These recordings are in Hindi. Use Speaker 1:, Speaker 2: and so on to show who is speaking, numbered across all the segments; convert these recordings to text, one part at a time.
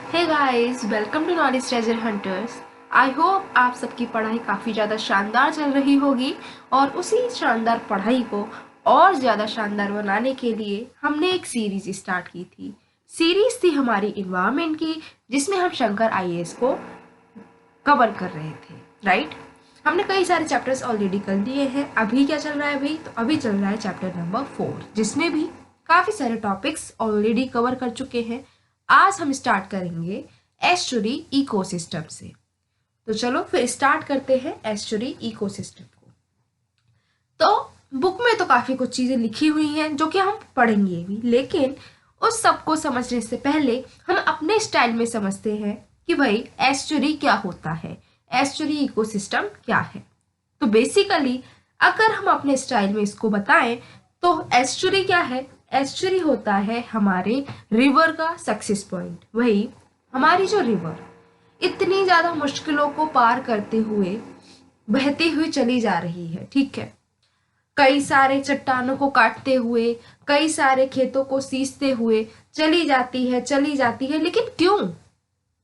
Speaker 1: Hey guys, welcome to knowledge treasure hunters. I hope आप सबकी पढ़ाई काफ़ी ज़्यादा शानदार चल रही होगी और उसी शानदार पढ़ाई को और ज़्यादा शानदार बनाने के लिए हमने एक सीरीज स्टार्ट की थी। सीरीज थी हमारी इन्वायरमेंट की, जिसमें हम शंकर आईएएस को कवर कर रहे थे, राइट। हमने कई सारे चैप्टर्स ऑलरेडी कर लिए हैं। अभी क्या चल रहा है भाई? तो अभी चल रहा है चैप्टर नंबर 4, जिसमें भी काफ़ी सारे टॉपिक्स ऑलरेडी कवर कर चुके हैं। आज हम स्टार्ट करेंगे एस्चुरी इकोसिस्टम से। तो चलो फिर स्टार्ट करते हैं एस्चुरी इकोसिस्टम को। तो बुक में तो काफ़ी कुछ चीज़ें लिखी हुई हैं जो कि हम पढ़ेंगे भी, लेकिन उस सब को समझने से पहले हम अपने स्टाइल में समझते हैं कि भाई एस्चुरी क्या होता है, एस्चुरी इकोसिस्टम क्या है। तो बेसिकली अगर हम अपने स्टाइल में इसको बताएं तो एस्चुरी क्या है? एस्चुरी होता है हमारे रिवर का सक्सेस पॉइंट। वही हमारी जो रिवर इतनी ज़्यादा मुश्किलों को पार करते हुए बहती हुई चली जा रही है, ठीक है। कई सारे चट्टानों को काटते हुए, कई सारे खेतों को सींचते हुए चली जाती है, लेकिन क्यों?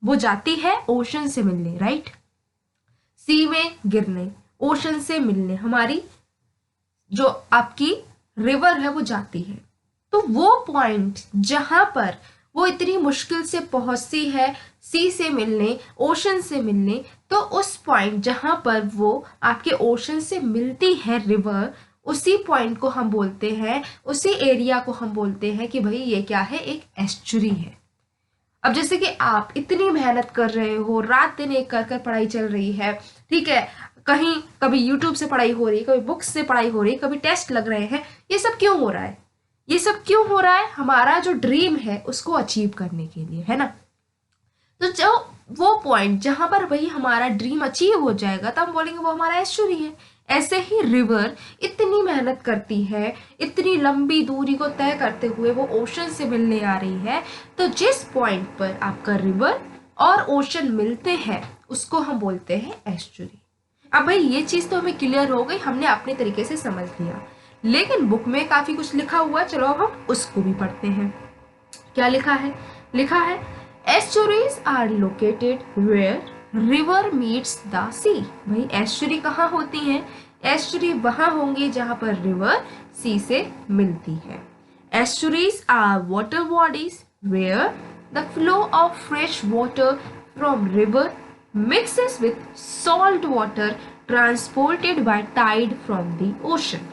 Speaker 1: वो जाती है ओशन से मिलने, राइट। सी में गिरने, ओशन से मिलने हमारी जो आपकी रिवर है वो जाती है। तो वो पॉइंट जहां पर वो इतनी मुश्किल से पहुंचती है सी से मिलने, ओशन से मिलने, तो उस पॉइंट जहां पर वो आपके ओशन से मिलती है रिवर, उसी पॉइंट को हम बोलते हैं, उसी एरिया को हम बोलते हैं कि भाई ये क्या है? एक एस्चुरी है। अब जैसे कि आप इतनी मेहनत कर रहे हो, रात दिन एक कर पढ़ाई चल रही है, ठीक है, कहीं कभी यूट्यूब से पढ़ाई हो रही है, कभी बुक्स से पढ़ाई हो रही है, कभी टेस्ट लग रहे हैं। ये सब क्यों हो रहा है? ये सब क्यों हो रहा है? हमारा जो ड्रीम है उसको अचीव करने के लिए, है ना। तो जो वो पॉइंट जहां पर भाई हमारा ड्रीम अचीव हो जाएगा, तब हम बोलेंगे वो हमारा एस्चुरी है। ऐसे ही रिवर इतनी मेहनत करती है, इतनी लंबी दूरी को तय करते हुए वो ओशन से मिलने आ रही है। तो जिस पॉइंट पर आपका रिवर और ओशन मिलते हैं उसको हम बोलते हैं एस्चुरी। अब भाई ये चीज तो हमें क्लियर हो गई, हमने अपने तरीके से समझ लिया, लेकिन बुक में काफी कुछ लिखा हुआ, चलो अब हम उसको भी पढ़ते हैं। क्या लिखा है? लिखा है estuaries are located where river meets the sea. भाई एस्चुरी कहाँ होती है? एस्चुरी वहां होंगी जहां पर रिवर सी से मिलती है। Estuaries are water bodies where the flow of fresh water from river mixes with salt water transported by tide from the ocean।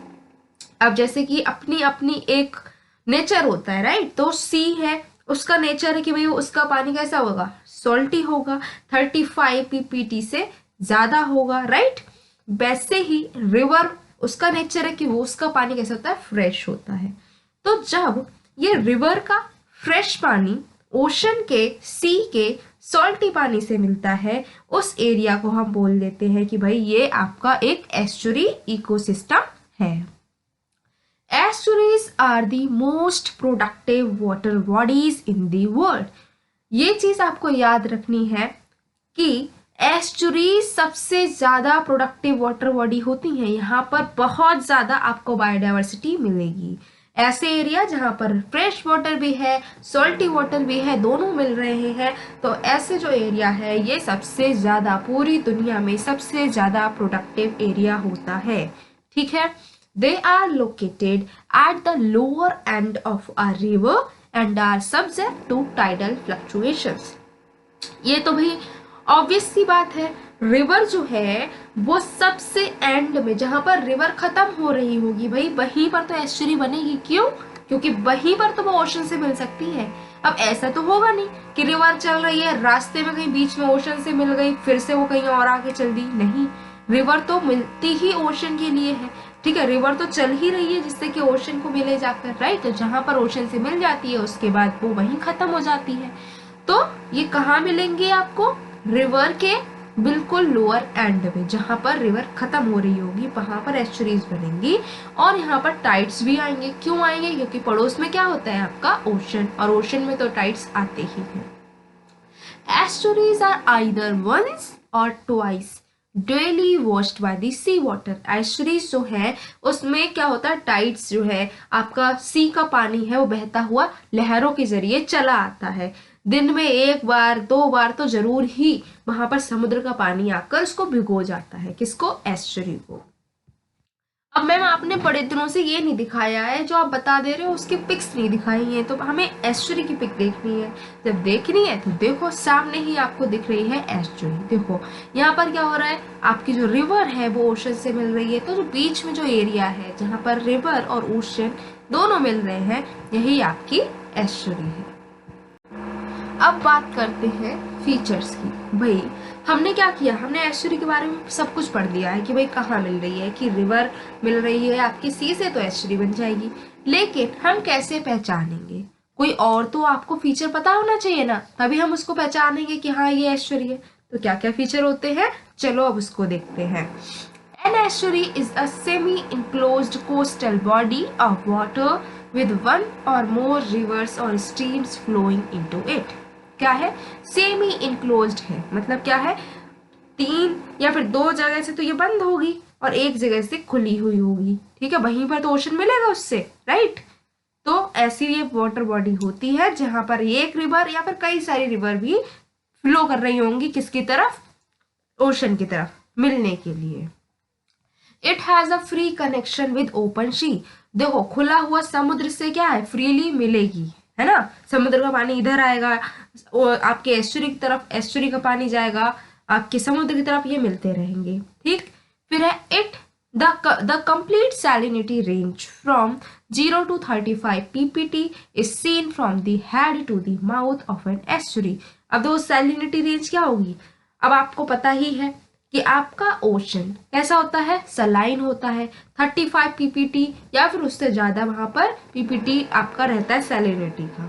Speaker 1: अब जैसे कि अपनी अपनी एक नेचर होता है, राइट। तो सी है, उसका नेचर है कि भाई उसका पानी कैसा होगा? सॉल्टी होगा, 35 ppt से ज्यादा होगा, राइट। वैसे ही रिवर, उसका नेचर है कि वो उसका पानी कैसा होता है? फ्रेश होता है। तो जब ये रिवर का फ्रेश पानी ओशन के, सी के सॉल्टी पानी से मिलता है, उस एरिया को हम बोल देते हैं कि भाई ये आपका एक एस्चुरी इकोसिस्टम है। Estuaries are the most productive water bodies in the world. ये चीज आपको याद रखनी है कि एस्चुरीज सबसे ज्यादा प्रोडक्टिव वाटर बॉडी होती हैं। यहाँ पर बहुत ज्यादा आपको बायोडाइवर्सिटी मिलेगी। ऐसे एरिया जहाँ पर फ्रेश वाटर भी है, सॉल्टी वाटर भी है, दोनों मिल रहे हैं, तो ऐसे जो एरिया है ये सबसे ज्यादा, पूरी दुनिया में सबसे ज्यादा प्रोडक्टिव एरिया होता है, ठीक है। They are located at the lower end of a river and are subject to tidal fluctuations। ये तो भाई ऑब्वियस सी बात है। रिवर जो है वो सबसे एंड में, जहां पर रिवर खत्म हो रही होगी, भाई वहीं पर तो एस्चुरी बनेगी। क्यों? क्योंकि वहीं पर तो वो ओशन से मिल सकती है। अब ऐसा तो होगा नहीं कि रिवर चल रही है, रास्ते में कहीं बीच में ओशन से मिल गई, फिर से वो कहीं और आके चल दी। नहीं, रिवर तो मिलती ही ओशन के लिए है, ठीक है। रिवर तो चल ही रही है जिससे कि ओशन को मिले जाकर, राइट। तो जहां पर ओशन से मिल जाती है उसके बाद वो वहीं खत्म हो जाती है। तो ये कहाँ मिलेंगे आपको? रिवर के बिल्कुल लोअर एंड में, जहां पर रिवर खत्म हो रही होगी, वहां पर एस्चुरीज बनेंगी और यहाँ पर टाइड्स भी आएंगे। क्यों आएंगे? क्योंकि पड़ोस में क्या होता है आपका? ओशन, और ओशन में तो टाइड्स आते ही हैं। Estuaries are either once or twice daily washed by the sea water. Estuaries जो है उसमें क्या होता है? टाइड्स जो है आपका सी का पानी है वो बहता हुआ लहरों के जरिए चला आता है। दिन में एक बार 2 बार तो जरूर ही वहां पर समुद्र का पानी आकर उसको भिगो जाता है, किसको, एस्चुरी को। अब मैम आपने बड़े दिनों से ये नहीं दिखाया है, जो आप बता दे रहे हो उसकी पिक्स नहीं दिखाई है, तो हमें एस्चुरी की पिक देखनी है। जब देखनी है तो देखो सामने ही आपको दिख रही है एस्चुरी। देखो यहाँ पर क्या हो रहा है, आपकी जो रिवर है वो ओशन से मिल रही है, तो जो बीच में जो एरिया है जहाँ पर रिवर और ओशन दोनों मिल रहे हैं, यही आपकी एस्चुरी है। अब बात करते हैं फीचर्स की। भाई हमने क्या किया, हमने एस्चुरी के बारे में सब कुछ पढ़ लिया है कि भाई कहाँ मिल रही है, कि रिवर मिल रही है आपकी सी से तो एस्चुरी बन जाएगी। लेकिन हम कैसे पहचानेंगे, कोई और तो आपको फीचर पता होना चाहिए ना, तभी हम उसको पहचानेंगे कि हाँ ये एस्चुरी है। तो क्या क्या फीचर होते हैं, चलो अब उसको देखते हैं। An estuary is a semi-enclosed coastal body of water with one or more rivers or streams flowing into it. क्या है, सेमी इनक्लोज्ड है, मतलब क्या है, 3 या फिर 2 जगह से तो ये बंद होगी और एक जगह से खुली हुई होगी, ठीक है, वहीं पर तो ओशन मिलेगा उससे, राइट। तो ऐसी ये वाटर बॉडी होती है जहां पर एक रिवर या फिर कई सारी रिवर भी फ्लो कर रही होंगी, किसकी तरफ, ओशन की तरफ मिलने के लिए। It has a free connection with open sea. देखो खुला हुआ समुद्र से क्या है, फ्रीली मिलेगी, है ना, समुद्र का पानी इधर आएगा और आपके एस्चुरी की तरफ एस्चुरी का पानी जाएगा आपके समुद्र की तरफ, ये मिलते रहेंगे, ठीक। फिर है it the complete salinity range from 0 to 35 ppt is seen from the head to the mouth of an estuary। अब दो सैलिनिटी रेंज क्या होगी, अब आपको पता ही है कि आपका ओशन कैसा होता है, सलाइन होता है, 35 ppt या फिर उससे ज्यादा वहां पर ppt आपका रहता है सैलिनिटी का।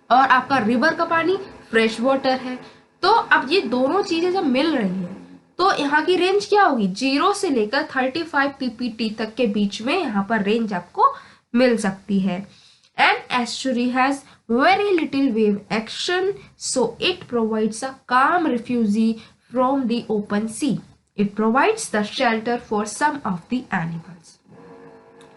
Speaker 1: और आपका रिवर का पानी फ्रेश वाटर है। तो अब ये दोनों चीजें जब मिल रही हैं तो यहाँ की रेंज क्या होगी, 0 से लेकर 35 ppt तक के बीच में यहाँ पर रेंज आपको मिल सकती है। And estuary has very little wave action, so it provides a calm refuge from the open sea. It provides the shelter for some of the animals.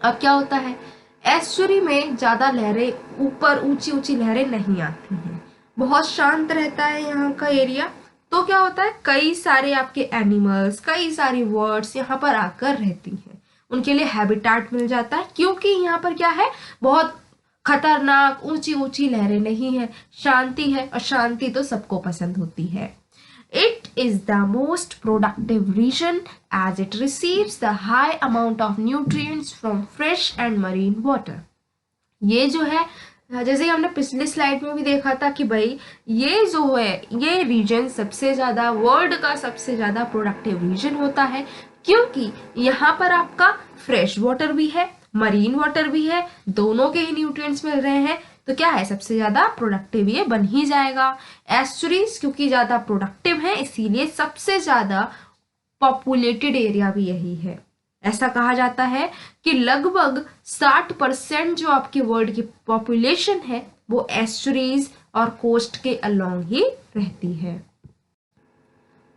Speaker 1: अब क्या होता है, एस्चुरी में ज्यादा लहरें, ऊपर ऊंची ऊंची लहरें नहीं आती हैं, बहुत शांत रहता है यहाँ का एरिया। तो क्या होता है, कई सारे आपके एनिमल्स, कई सारी बर्ड्स यहाँ पर आकर रहती हैं, उनके लिए हैबिटेट मिल जाता है, क्योंकि यहाँ पर क्या है, बहुत खतरनाक ऊंची ऊंची लहरें नहीं है, शांति है, और शांति तो सबको पसंद होती है। It is the most productive region as it receives the high amount of nutrients from fresh and marine water। ये जो है, जैसे हमने पिछले स्लाइड में भी देखा था कि भाई ये जो है, ये रीजन सबसे ज्यादा, वर्ल्ड का सबसे ज्यादा प्रोडक्टिव रीजन होता है, क्योंकि यहाँ पर आपका फ्रेश वाटर भी है, मरीन वाटर भी है, दोनों के ही न्यूट्रिएंट्स मिल रहे हैं, तो क्या है, सबसे ज्यादा प्रोडक्टिव ये बन ही जाएगा। एस्चुरीज क्योंकि ज्यादा प्रोडक्टिव है, इसीलिए सबसे ज्यादा पॉपुलेटेड एरिया भी यही है। ऐसा कहा जाता है कि लगभग 60% जो आपके वर्ल्ड की पॉपुलेशन है वो एस्चुरीज और कोस्ट के अलोंग ही रहती है।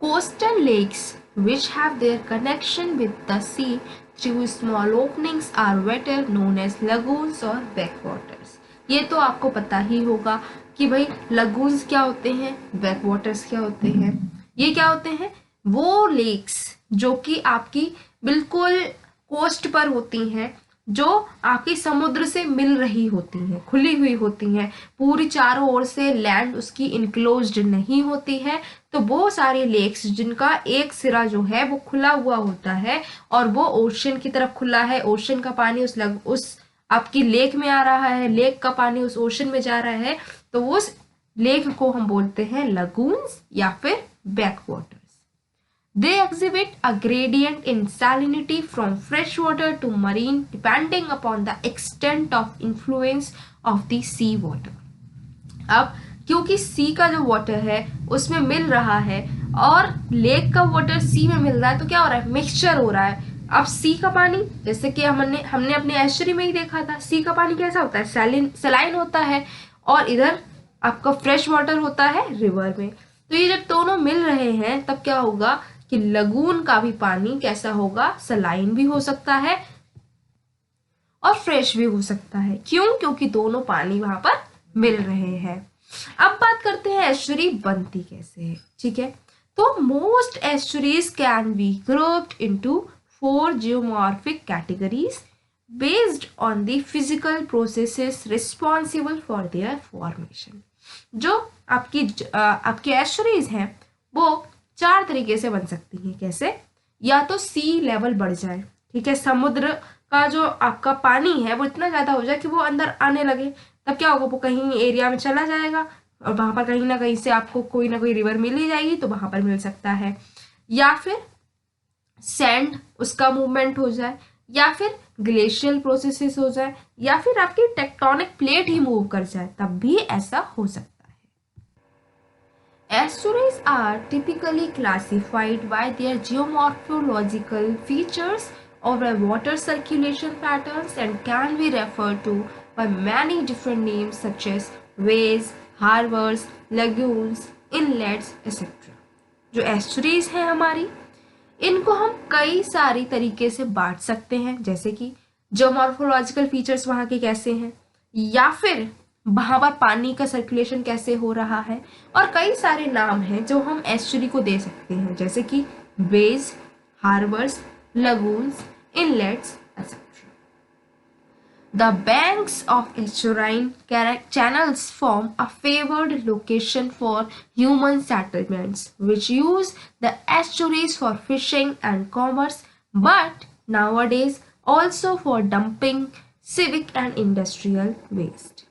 Speaker 1: Coastal lakes which have their connection with the sea through small openings are wetter known as lagoons or backwaters। ये तो आपको पता ही होगा कि भाई लगून्स क्या होते हैं, बैकवाटर्स क्या होते हैं। ये क्या होते हैं, वो लेक्स जो कि आपकी बिल्कुल कोस्ट पर होती हैं, जो आपकी समुद्र से मिल रही होती हैं, खुली हुई होती हैं, पूरी चारों ओर से लैंड उसकी इनक्लोज्ड नहीं होती है। तो वो सारी लेक्स जिनका एक सिरा जो है वो खुला हुआ होता है और वो ओशन की तरफ खुला है, ओशन का पानी उस आपकी लेक में आ रहा है, लेक का पानी उस ओशन में जा रहा है, तो उस लेक को हम बोलते हैं लगून्स या फिर backwaters. They exhibit a gradient in salinity from freshwater to marine depending upon the extent of influence of the sea water। अब क्योंकि सी का जो वाटर है उसमें मिल रहा है और लेक का वाटर सी में मिल रहा है, तो क्या हो रहा है, मिक्सचर हो रहा है। अब सी का पानी, जैसे कि हमने अपने एस्चुरी में ही देखा था, सी का पानी कैसा होता है, सलाइन होता है, और इधर आपका फ्रेश वाटर होता है रिवर में। तो ये जब दोनों मिल रहे हैं तब क्या होगा कि लगून का भी पानी कैसा होगा, सलाइन भी हो सकता है और फ्रेश भी हो सकता है। क्यों, क्योंकि दोनों पानी वहां पर मिल रहे हैं। अब बात करते हैं एस्चुरी बनती कैसे है, ठीक है। तो most estuaries can be grouped into 4 geomorphic categories based on the physical processes responsible for their formation. जो आपकी एस्चुरीज हैं वो 4 तरीके से बन सकती हैं। कैसे? या तो सी लेवल बढ़ जाए, ठीक है, समुद्र का जो आपका पानी है वो इतना ज़्यादा हो जाए कि वो अंदर आने लगे, तब क्या होगा, वो कहीं एरिया में चला जाएगा और वहाँ पर कहीं ना कहीं से आपको कोई ना कोई रिवर मिल ही जाएगी, तो वहाँ पर मिल सकता है। या फिर सैंड उसका मूवमेंट हो जाए, या फिर ग्लेशियल प्रोसेसेस हो जाए, या फिर आपकी टेक्टोनिक प्लेट ही मूव कर जाए, तब भी ऐसा हो सकता है। Estuaries are typically classified by their geomorphological features or by water circulation patterns and can be referred to by many different names such as bays, harbors, lagoons, inlets, etc. जो एस्चुरीज हैं हमारी, इनको हम कई सारी तरीके से बांट सकते हैं, जैसे कि जियोमॉर्फोलॉजिकल फीचर्स वहाँ के कैसे हैं, या फिर वहाँ पर पानी का सर्कुलेशन कैसे हो रहा है, और कई सारे नाम हैं जो हम एस्चुरी को दे सकते हैं, जैसे कि bays, harbours, lagoons, inlets, etc. The banks of estuarine channels form a favored location for human settlements, which use the estuaries for fishing and commerce, but nowadays also for dumping civic and industrial waste.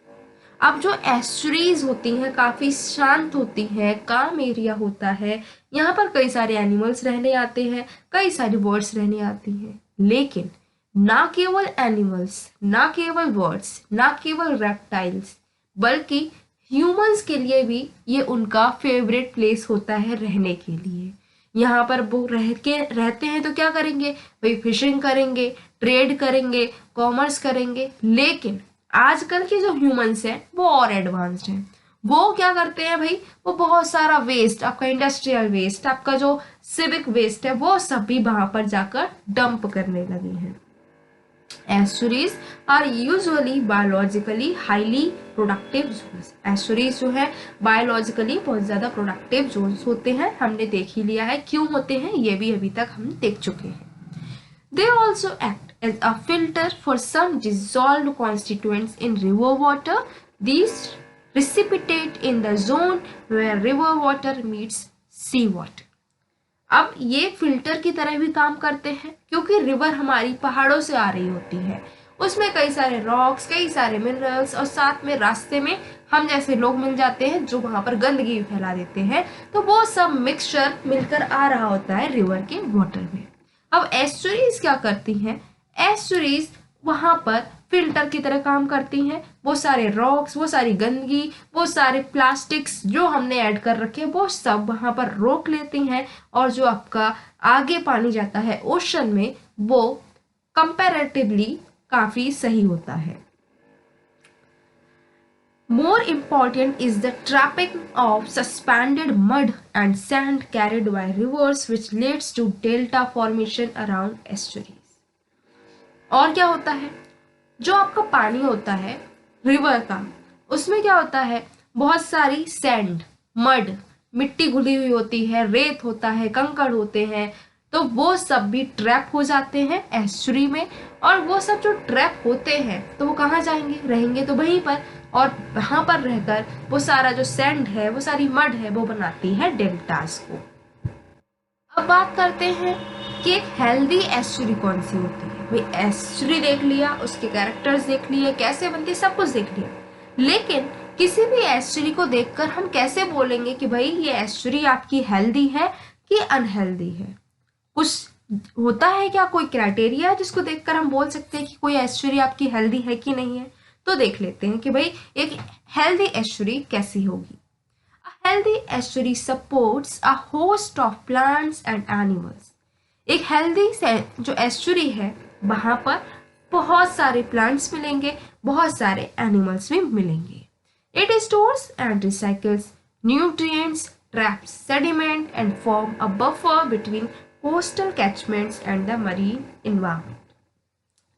Speaker 1: अब जो एस्चुरीज होती हैं काफ़ी शांत होती हैं, काम एरिया होता है, यहाँ पर कई सारे एनिमल्स रहने आते हैं, कई सारी बर्ड्स रहने आती हैं, लेकिन ना केवल एनिमल्स, ना केवल बर्ड्स, ना केवल रेप्टाइल्स, बल्कि ह्यूमंस के लिए भी ये उनका फेवरेट प्लेस होता है रहने के लिए। यहाँ पर वो रहते हैं तो क्या करेंगे भाई, फिशिंग करेंगे, ट्रेड करेंगे, कॉमर्स करेंगे, लेकिन आजकल के जो ह्यूमंस हैं वो और एडवांस्ड हैं। वो क्या करते हैं भाई, वो बहुत सारा वेस्ट, आपका इंडस्ट्रियल वेस्ट, आपका जो सिविक वेस्ट है, वो सभी वहां पर जाकर डंप करने लगे हैं। Estuaries are usually biologically highly productive zones. Estuaries जो है बायोलॉजिकली बहुत ज्यादा प्रोडक्टिव जोन्स होते हैं, हमने देख ही लिया है क्यों होते हैं, ये भी अभी तक हम देख चुके हैं। They also act as a filter for some dissolved constituents in river water. These precipitate in the zone where river water meets sea water. अब ये फिल्टर की तरह भी काम करते हैं, क्योंकि रिवर हमारी पहाड़ों से आ रही होती है, उसमें कई सारे रॉक्स, कई सारे मिनरल्स, और साथ में रास्ते में हम जैसे लोग मिल जाते हैं जो वहां पर गंदगी फैला देते हैं, तो वो सब मिक्सचर मिलकर आ रहा होता है रिवर के वाटर में। अब एस्चुरीज क्या करती हैं, एस्चुरीज वहां पर फिल्टर की तरह काम करती हैं। वो सारे रॉक्स, वो सारी गंदगी, वो सारे प्लास्टिक्स जो हमने ऐड कर रखे वो सब वहां पर रोक लेती हैं, और जो आपका आगे पानी जाता है ओशन में वो कंपैरेटिवली काफी सही होता है। More important is the trapping of suspended mud and sand carried by rivers, which leads to delta formation around estuaries. और क्या होता है, जो आपका पानी होता है रिवर का, उसमें क्या होता है, बहुत सारी सैंड, मड, मिट्टी घुली हुई होती है, रेत होता है, कंकड़ होते हैं, तो वो सब भी ट्रैप हो जाते हैं एस्चुरी में, और वो सब जो ट्रैप होते हैं तो वो कहाँ जाएंगे, रहेंगे तो वहीं पर, और वहां पर रहकर वो सारा जो सैंड है, वो सारी मड है, वो बनाती है डेल्टास को। अब बात करते हैं कि एक हेल्दी एस्चुरी कौन सी होती है। भाई एस्चुरी देख लिया, उसके कैरेक्टर्स देख लिए, कैसे बनती है, सब कुछ देख लिया, लेकिन किसी भी एस्चुरी को देखकर हम कैसे बोलेंगे कि भाई ये एस्चुरी आपकी हेल्दी है कि अनहेल्दी है? कुछ होता है क्या, कोई क्राइटेरिया जिसको देखकर हम बोल सकते हैं कि कोई एस्चुरी आपकी हेल्दी है कि नहीं है? तो देख लेते हैं कि भाई एक हेल्दी एस्चुरी कैसी होगी। A healthy estuary supports a host of plants and animals. एक हेल्दी जो एस्चुरी है वहां पर बहुत सारे प्लांट्स मिलेंगे, बहुत सारे एनिमल्स भी मिलेंगे। It stores and recycles nutrients, traps sediment and form a buffer between coastal catchments and the marine environment.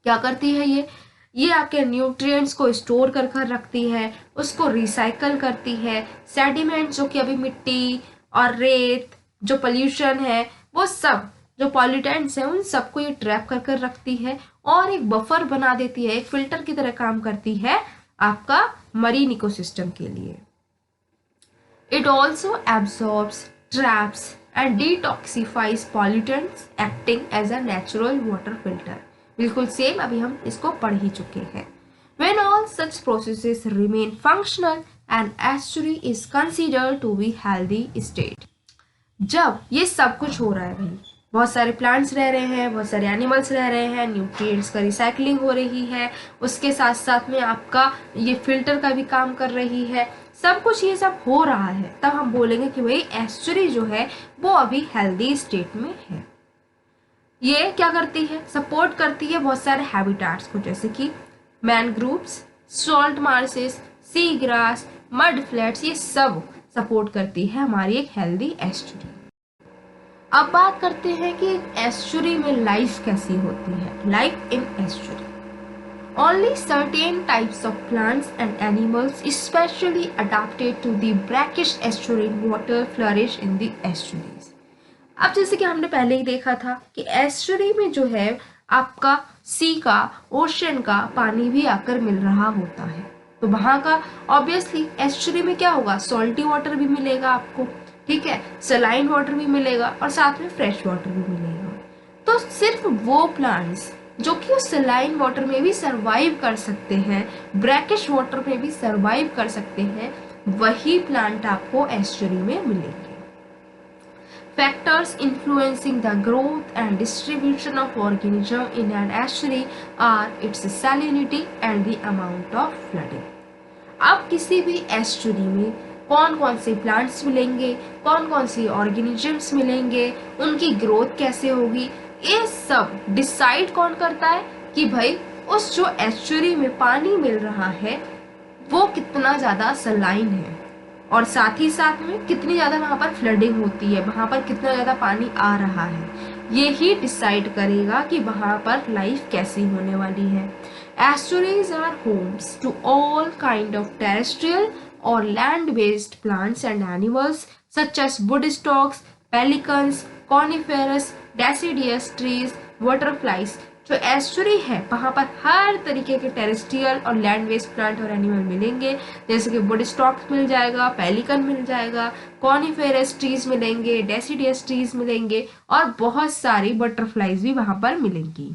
Speaker 1: क्या करती है ये? ये आपके न्यूट्रिएंट्स को स्टोर कर कर रखती है, उसको रिसाइकल करती है। सेडिमेंट जो कि अभी मिट्टी और रेत, जो पोल्यूशन है, वो सब जो पॉल्यूटेंट्स हैं उन सबको ये ट्रैप कर कर रखती है और एक बफर बना देती है, एक फिल्टर की तरह काम करती है आपका मरीन इकोसिस्टम के लिए। It also absorbs, traps and detoxifies pollutants acting as a natural water filter. बिल्कुल सेम अभी हम इसको पढ़ ही चुके हैं। When all such processes remain functional, an estuary is considered to be healthy state. जब ये सब कुछ हो रहा है भाई, बहुत सारे प्लांट्स रह रहे हैं, बहुत सारे एनिमल्स रह रहे हैं, न्यूट्रिएंट्स का रिसाइकलिंग हो रही है, उसके साथ साथ में आपका ये फिल्टर का भी काम कर रही है, सब कुछ ये सब हो रहा है, तब हम बोलेंगे कि भाई एस्चुरी जो है वो अभी हेल्दी स्टेट में है। ये क्या करती है? सपोर्ट करती है बहुत सारे हैबिटाट्स को, जैसे कि mangroves, salt marshes, sea grass, mud flats, ये सब सपोर्ट करती है हमारी एक हेल्दी एस्चुरी। अब बात करते हैं कि एस्चुरी में लाइफ कैसी होती है। Life in estuary, only certain types of plants and animals especially adapted to the brackish estuarine water flourish in the estuaries. अब जैसे कि हमने पहले ही देखा था कि एस्चुरी में जो है आपका सी का, ओशन का पानी भी आकर मिल रहा होता है, तो वहां का ऑब्वियसली एस्चुरी में क्या होगा, सॉल्टी वाटर भी मिलेगा आपको, ठीक है, सलाइन वाटर भी मिलेगा और साथ में फ्रेश वाटर भी मिलेगा। तो सिर्फ वो प्लांट्स जो कि उस सलाइन वाटर में भी सरवाइव कर सकते हैं, ब्रैकिश वाटर में भी सरवाइव कर सकते हैं, वही प्लांट आपको एस्चुरी में मिलेंगे। Factors influencing the growth and distribution of organism in an estuary are its salinity and the amount of flooding. अब किसी भी एस्चुरी में कौन कौन से प्लांट्स मिलेंगे, कौन कौन सी ऑर्गेनिजम्स मिलेंगे, उनकी ग्रोथ कैसे होगी, ये सब डिसाइड कौन करता है कि भाई उस जो एस्चुरी में पानी मिल रहा है वो कितना ज़्यादा सलाइन है और साथ ही साथ में कितनी ज़्यादा वहाँ पर फ्लडिंग होती है, वहाँ पर कितना ज़्यादा पानी आ रहा है। ये ही डिसाइड करेगा कि वहाँ पर लाइफ कैसी होने वाली है। Estuaries are homes to all kind of terrestrial और land based plants and animals such as wood storks, pelicans, coniferous, deciduous trees, butterflies. जो एस्चुरी है वहाँ पर हर तरीके के टेरेस्ट्रियल और लैंड बेस्ड प्लांट और एनिमल मिलेंगे, जैसे कि वुड स्टॉक्स मिल जाएगा, पेलिकन मिल जाएगा, कॉनिफेरस ट्रीज मिलेंगे, डेसिडियस ट्रीज मिलेंगे और बहुत सारी बटरफ्लाइज भी वहाँ पर मिलेंगी।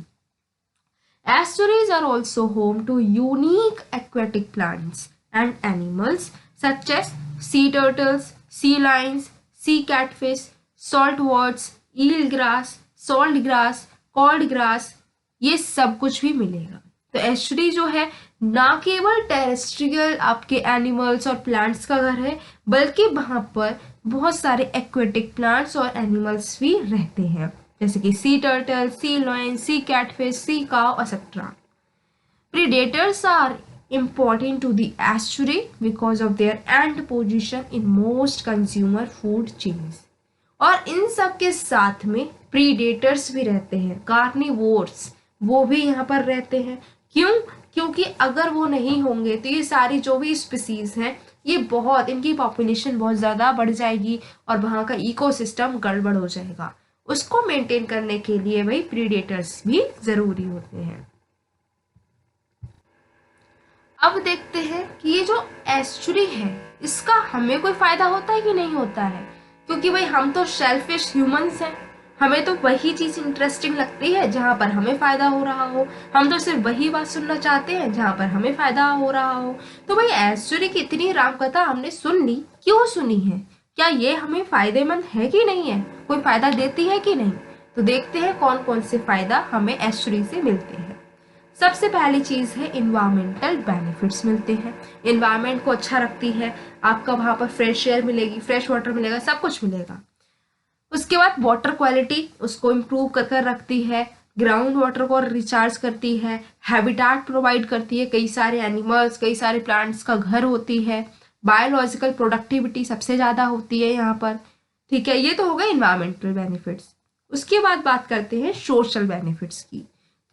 Speaker 1: Estuaries are also home to unique aquatic plants and animals such as sea turtles, sea lions, sea catfish, saltworts, eelgrass, salt grass, cod grass, ये सब कुछ भी मिलेगा। तो एस्चुरी जो है ना केवल टेरेस्ट्रियल आपके एनिमल्स और प्लांट्स का घर है, बल्कि वहाँ पर बहुत सारे एक्वेटिक प्लांट्स और एनिमल्स भी रहते हैं, जैसे कि sea turtle, sea lion, sea catfish, sea cow etcetera. Predators are important to the estuary because of their end position in most consumer food chains. और इन सब के साथ में प्रीडेटर्स भी रहते हैं, कार्निवोर्स, वो भी यहाँ पर रहते हैं। क्यों? क्योंकि अगर वो नहीं होंगे तो ये सारी जो भी स्पीसीज हैं ये बहुत, इनकी पॉपुलेशन बहुत ज़्यादा बढ़ जाएगी और वहाँ का इकोसिस्टम गड़बड़ हो जाएगा। उसको मेंटेन करने के लिए भाई प्रीडेटर्स भी ज़रूरी होते हैं। अब देखते हैं कि ये जो एस्चुरी है इसका हमें कोई फायदा होता है कि नहीं होता है, क्योंकि भाई हम तो शेलफिश ह्यूमंस हैं, हमें तो वही चीज़ इंटरेस्टिंग लगती है जहाँ पर हमें फायदा हो रहा हो, हम तो सिर्फ वही बात सुनना चाहते हैं जहाँ पर हमें फायदा हो रहा हो। तो भाई एस्चुरी की इतनी रामकथा हमने सुन ली, क्यों सुनी है, क्या ये हमें फायदेमंद है कि नहीं है, कोई फायदा देती है कि नहीं? तो देखते हैं कौन कौन से फायदा हमें एस्चुरी से मिलते हैं। सबसे पहली चीज़ है इन्वायरमेंटल बेनिफिट्स मिलते हैं, इन्वायरमेंट को अच्छा रखती है, आपका वहाँ पर फ्रेश एयर मिलेगी, फ्रेश वाटर मिलेगा, सब कुछ मिलेगा। उसके बाद वाटर क्वालिटी उसको इम्प्रूव कर कर रखती है, ग्राउंड वाटर को रिचार्ज करती है, हैबिटाट प्रोवाइड करती है, कई सारे एनिमल्स, कई सारे प्लांट्स का घर होती है, बायोलॉजिकल प्रोडक्टिविटी सबसे ज़्यादा होती है यहाँ पर, ठीक है। ये तो हो गए इन्वायरमेंटल बेनिफिट्स। उसके बाद बात करते हैं सोशल बेनिफिट्स की।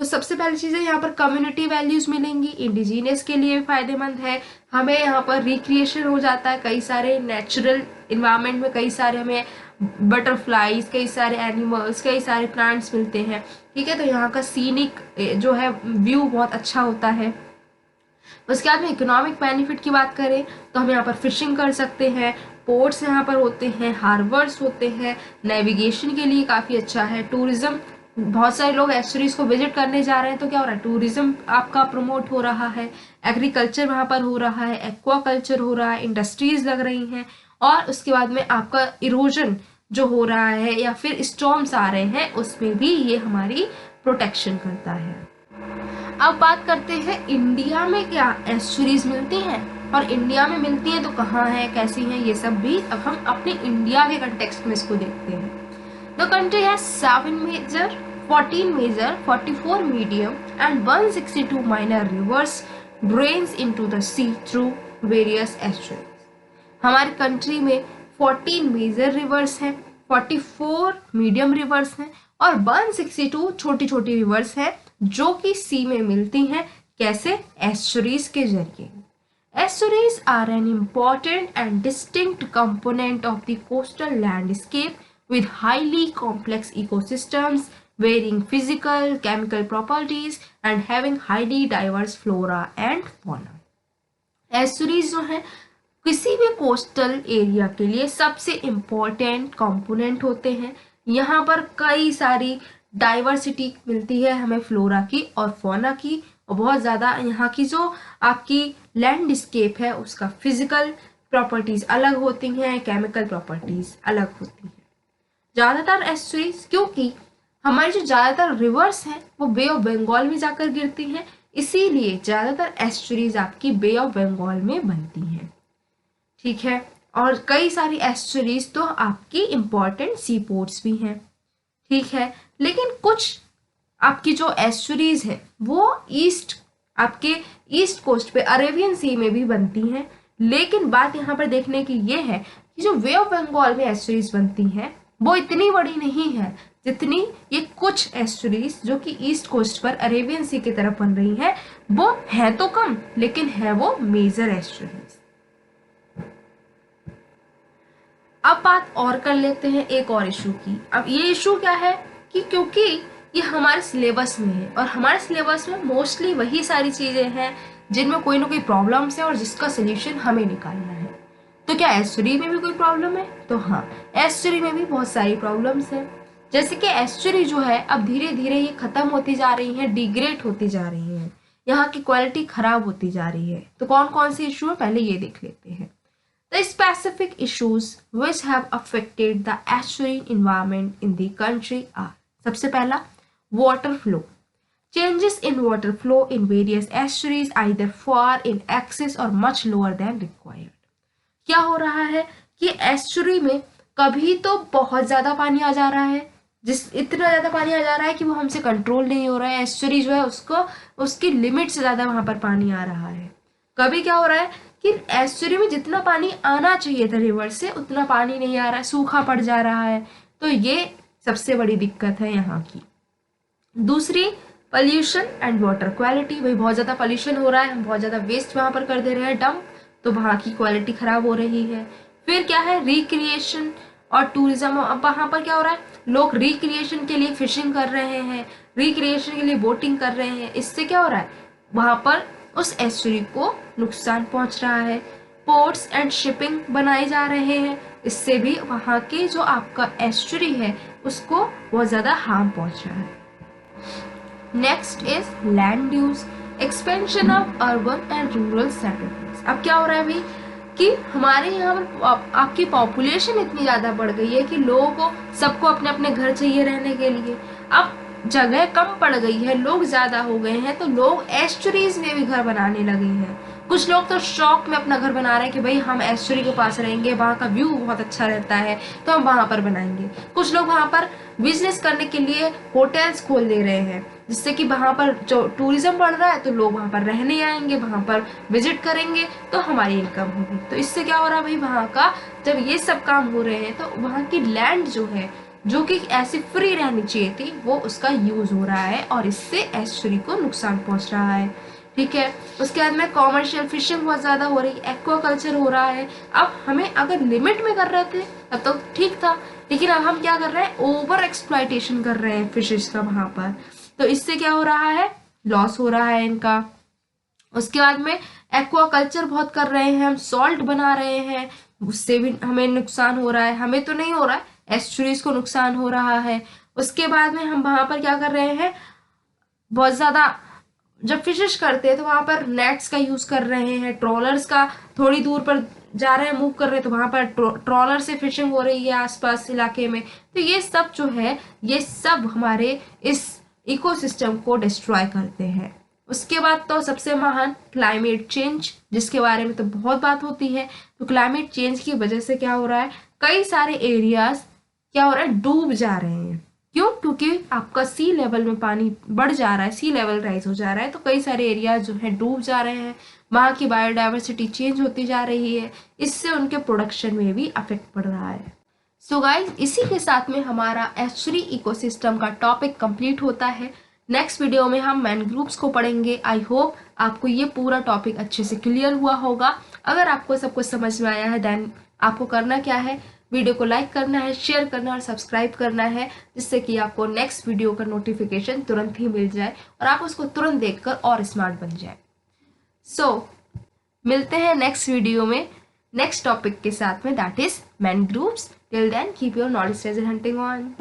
Speaker 1: तो सबसे पहली चीज़ है यहाँ पर कम्युनिटी वैल्यूज मिलेंगी, इंडिजीनियस के लिए भी फायदेमंद है। हमें यहाँ पर रिक्रिएशन हो जाता है, कई सारे नेचुरल इन्वायरमेंट में कई सारे हमें बटरफ्लाईज, कई सारे एनिमल्स, कई सारे प्लांट्स मिलते हैं। ठीक है, तो यहाँ का सीनिक जो है व्यू बहुत अच्छा होता है। उसके बाद में इकोनॉमिक बेनिफिट की बात करें तो हम यहाँ पर फिशिंग कर सकते हैं, पोर्ट्स यहाँ पर होते हैं, हार्बर्स होते हैं, नेविगेशन के लिए काफ़ी अच्छा है। टूरिज्म, बहुत सारे लोग एस्चुरीज को विजिट करने जा रहे हैं, तो क्या हो रहा है, टूरिज्म आपका प्रमोट हो रहा है, एग्रीकल्चर वहाँ पर हो रहा है, एक्वा कल्चर हो रहा है, इंडस्ट्रीज लग रही हैं, और उसके बाद में आपका इरोजन जो हो रहा है या फिर स्टॉर्म्स आ रहे हैं उसमें भी ये हमारी प्रोटेक्शन करता है। अब बात करते हैं इंडिया में क्या एस्चुरीज मिलती हैं, और इंडिया में मिलती हैं तो कहाँ है, कैसी हैं, ये सब भी अब हम अपने इंडिया के कंटेक्स्ट में इसको देखते हैं। The country has 7 major, 14 major, 44 medium and 162 minor rivers drains into the sea through various estuaries. हमारे कंट्री में 14 मेजर रिवर्स हैं, 44 मीडियम रिवर्स हैं और 162 छोटी छोटी रिवर्स हैं जो कि सी में मिलती हैं। कैसे? एस्चुरीज के जरिए। Estuaries are an important and distinct component of the coastal landscape with highly complex ecosystems, varying physical, chemical properties and having highly diverse flora and fauna. Estuaries जो है किसी भी कोस्टल एरिया के लिए सबसे इम्पोर्टेंट कंपोनेंट होते हैं। यहाँ पर कई सारी डाइवर्सिटी मिलती है हमें फ्लोरा की और फौना की, और बहुत ज़्यादा यहाँ की जो आपकी लैंडस्केप है उसका फिजिकल प्रॉपर्टीज अलग होती हैं, केमिकल प्रॉपर्टीज अलग होती हैं। ज़्यादातर एस्चुरीज, क्योंकि हमारी जो ज़्यादातर रिवर्स हैं वो बे ऑफ बंगाल में जाकर गिरती हैं, इसीलिए ज़्यादातर एस्चुरीज आपकी बे ऑफ बंगाल में बनती हैं। ठीक है, और कई सारी एस्चुरीज तो आपकी इम्पॉर्टेंट सी पोर्ट्स भी हैं। ठीक है, लेकिन कुछ आपकी जो एस्चुरीज है वो आपके ईस्ट कोस्ट पे अरेबियन सी में भी बनती हैं। लेकिन बात यहाँ पर देखने की ये है कि जो वे ऑफ बंगाल में एस्चुरीज बनती हैं वो इतनी बड़ी नहीं है जितनी ये कुछ एस्चुरीज जो कि ईस्ट कोस्ट पर अरेबियन सी की तरफ बन रही है, वो है तो कम लेकिन है वो मेजर एस्चुरीज। अब बात और कर लेते हैं एक और इशू की। अब ये इशू क्या है कि क्योंकि ये हमारे सिलेबस में है और हमारे सिलेबस में मोस्टली वही सारी चीजें हैं जिनमें कोई ना कोई प्रॉब्लम्स है और जिसका सोल्यूशन हमें निकालना है। तो क्या एस्चुरी में भी कोई प्रॉब्लम है? तो हाँ, एस्चुरी में भी बहुत सारी प्रॉब्लम्स हैं। जैसे कि एस्चुरी जो है अब धीरे धीरे ये खत्म होती जा रही है, डिग्रेड होती जा रही है, यहाँ की क्वालिटी खराब होती जा रही है। तो कौन कौन से इशू है पहले ये देख लेते हैं। The specific issues which have affected the estuary environment in the country are: सबसे पहला water flow. Changes in water flow in various estuaries either far in excess or much lower than required. क्या हो रहा है कि एस्चुरी में कभी तो बहुत ज्यादा पानी आ जा रहा है, इतना ज्यादा पानी आ जा रहा है कि वो हमसे कंट्रोल नहीं हो रहा है। एस्चुरी जो है उसको उसकी लिमिट से ज्यादा वहां पर पानी आ रहा है। कभी क्या हो रहा है कि एस्चुरी में जितना पानी आना चाहिए था रिवर से उतना पानी नहीं आ रहा है, सूखा पड़ जा रहा है। तो ये सबसे बड़ी दिक्कत है यहाँ की। दूसरी, पॉल्यूशन एंड वाटर क्वालिटी। भाई बहुत ज़्यादा पॉल्यूशन हो रहा है, हम बहुत ज़्यादा वेस्ट वहाँ पर कर दे रहे हैं डंप, तो वहाँ की क्वालिटी खराब हो रही है। फिर क्या है, रिक्रिएशन और टूरिज्म। अब वहाँ पर क्या हो रहा है, लोग रिक्रिएशन के लिए फिशिंग कर रहे हैं, रिक्रिएशन के लिए बोटिंग कर रहे हैं। इससे क्या हो रहा है, वहाँ पर उस एस्चुरी को नुकसान पहुंच रहा है। पोर्ट्स एंड शिपिंग बनाए जा रहे हैं, इससे भी वहाँ के जो आपका एस्चुरी है उसको बहुत ज़्यादा हार्म पहुंच रहा है। Next is land use, expansion of urban and rural settlements. अब क्या हो रहा है भाई कि हमारे यहाँ पर आपकी पॉपुलेशन इतनी ज़्यादा बढ़ गई है कि लोगों को सबको अपने अपने घर चाहिए रहने के लिए। अब जगह कम पड़ गई है, लोग ज्यादा हो गए हैं, तो लोग एस्चुरीज में भी घर बनाने लगे हैं। कुछ लोग तो शौक में अपना घर बना रहे हैं कि भाई हम एस्चुरी के पास रहेंगे, वहाँ का व्यू बहुत अच्छा रहता है तो हम वहाँ पर बनाएंगे। कुछ लोग वहाँ पर बिजनेस करने के लिए होटल्स खोल दे रहे हैं, जिससे कि वहाँ पर जो टूरिज्म बढ़ रहा है तो लोग वहाँ पर रहने आएंगे, वहाँ पर विजिट करेंगे तो हमारी इनकम होगी। तो इससे क्या हो रहा है भाई, वहाँ का जब ये सब काम हो रहे हैं तो वहाँ की लैंड जो है जो कि ऐसे फ्री रहनी चाहिए थी, वो उसका यूज हो रहा है और इससे एस्चुरी को नुकसान पहुंच रहा है। ठीक है। उसके बाद में कॉमर्शियल फिशिंग बहुत ज्यादा हो रही है, एक्वाकल्चर हो रहा है। अब हमें अगर लिमिट में कर रहे थे तब तो ठीक था, लेकिन अब हम क्या कर रहे हैं, ओवर एक्सप्लॉयटेशन कर रहे हैं फिशेस का वहां पर। तो इससे क्या हो रहा है, लॉस हो रहा है इनका। उसके बाद में एक्वाकल्चर बहुत कर रहे हैं हम, सॉल्ट बना रहे हैं, उससे भी हमें नुकसान हो रहा है। हमें तो नहीं हो रहा है, एस्चुरीज को नुकसान हो रहा है। उसके बाद में हम वहां पर क्या कर रहे हैं, बहुत ज्यादा जब फिशिश करते हैं तो वहां पर नेट्स का यूज कर रहे हैं, ट्रॉलर्स का, थोड़ी दूर पर जा रहे हैं, मूव कर रहे हैं तो वहां पर ट्रॉलर से फिशिंग हो रही है आसपास इलाके में। तो ये सब जो है, ये सब हमारे इस इकोसिस्टम को डिस्ट्रॉय करते हैं। उसके बाद तो सबसे महान क्लाइमेट चेंज, जिसके बारे में तो बहुत बात होती है। तो क्लाइमेट चेंज की वजह से क्या हो रहा है, कई सारे एरियाज क्या हो रहा है, डूब जा रहे हैं। क्यों? क्योंकि आपका सी लेवल में पानी बढ़ जा रहा है, सी लेवल राइज हो जा रहा है, तो कई सारे एरिया जो है डूब जा रहे हैं। वहाँ की बायोडाइवर्सिटी चेंज होती जा रही है, इससे उनके प्रोडक्शन में भी अफेक्ट पड़ रहा है। सो गाइज, इसी के साथ में हमारा एस्चुरी इकोसिस्टम का टॉपिक कंप्लीट होता है। नेक्स्ट वीडियो में हम मैनग्रूव्स को पढ़ेंगे। आई होप आपको ये पूरा टॉपिक अच्छे से क्लियर हुआ होगा। अगर आपको सब कुछ समझ में आया है, देन आपको करना क्या है, वीडियो को लाइक करना है, शेयर करना है और सब्सक्राइब करना है, जिससे कि आपको नेक्स्ट वीडियो का नोटिफिकेशन तुरंत ही मिल जाए और आप उसको तुरंत देखकर और स्मार्ट बन जाए। सो मिलते हैं नेक्स्ट वीडियो में नेक्स्ट टॉपिक के साथ में, that is mangroves. Till then keep your knowledge treasure hunting on.